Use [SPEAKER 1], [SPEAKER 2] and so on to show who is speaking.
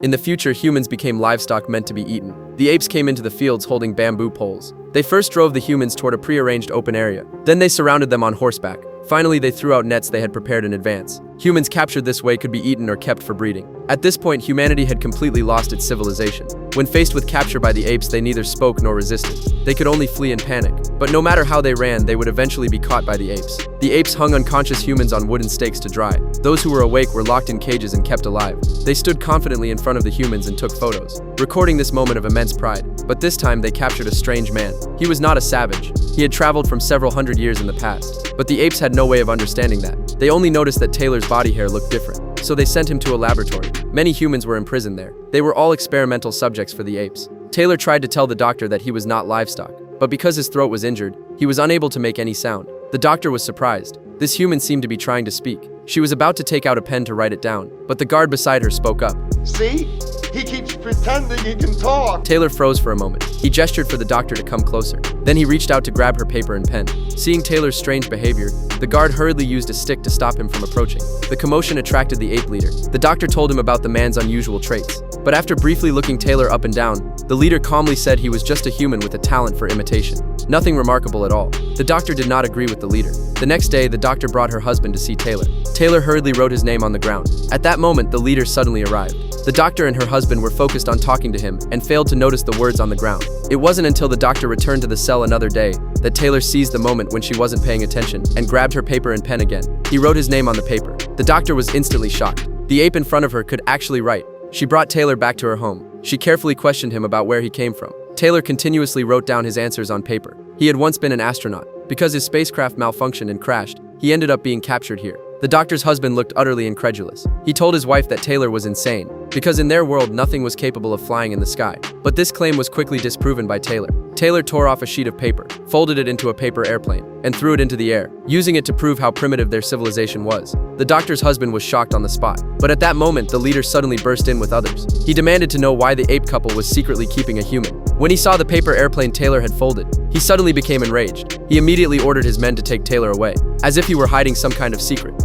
[SPEAKER 1] In the future, humans became livestock meant to be eaten. The apes came into the fields holding bamboo poles. They first drove the humans toward a prearranged open area. Then they surrounded them on horseback. Finally, they threw out nets they had prepared in advance. Humans captured this way could be eaten or kept for breeding. At this point, humanity had completely lost its civilization. When faced with capture by the apes, they neither spoke nor resisted. They could only flee in panic. But no matter how they ran, they would eventually be caught by the apes. The apes hung unconscious humans on wooden stakes to dry. Those who were awake were locked in cages and kept alive. They stood confidently in front of the humans and took photos, recording this moment of immense pride. But this time, they captured a strange man. He was not a savage. He had traveled from several hundred years in the past. But the apes had no way of understanding that. They only noticed that Taylor's body hair looked different. So they sent him to a laboratory. Many humans were imprisoned there. They were all experimental subjects for the apes. Taylor tried to tell the doctor that he was not livestock, but because his throat was injured, he was unable to make any sound. The doctor was surprised. This human seemed to be trying to speak. She was about to take out a pen to write it down, but the guard beside her spoke up.
[SPEAKER 2] See? He keeps pretending he can talk.
[SPEAKER 1] Taylor froze for a moment. He gestured for the doctor to come closer. Then he reached out to grab her paper and pen. Seeing Taylor's strange behavior, the guard hurriedly used a stick to stop him from approaching. The commotion attracted the ape leader. The doctor told him about the man's unusual traits. But after briefly looking Taylor up and down, the leader calmly said he was just a human with a talent for imitation. Nothing remarkable at all. The doctor did not agree with the leader. The next day, the doctor brought her husband to see Taylor. Taylor hurriedly wrote his name on the ground. At that moment, the leader suddenly arrived. The doctor and her husband were focused on talking to him and failed to notice the words on the ground. It wasn't until the doctor returned to the cell another day that Taylor seized the moment when she wasn't paying attention and grabbed her paper and pen again. He wrote his name on the paper. The doctor was instantly shocked. The ape in front of her could actually write. She brought Taylor back to her home. She carefully questioned him about where he came from. Taylor continuously wrote down his answers on paper. He had once been an astronaut. Because his spacecraft malfunctioned and crashed, he ended up being captured here. The doctor's husband looked utterly incredulous. He told his wife that Taylor was insane, because in their world nothing was capable of flying in the sky. But this claim was quickly disproven by Taylor. Taylor tore off a sheet of paper, folded it into a paper airplane, and threw it into the air, using it to prove how primitive their civilization was. The doctor's husband was shocked on the spot. But at that moment, the leader suddenly burst in with others. He demanded to know why the ape couple was secretly keeping a human. When he saw the paper airplane Taylor had folded, he suddenly became enraged. He immediately ordered his men to take Taylor away, as if he were hiding some kind of secret.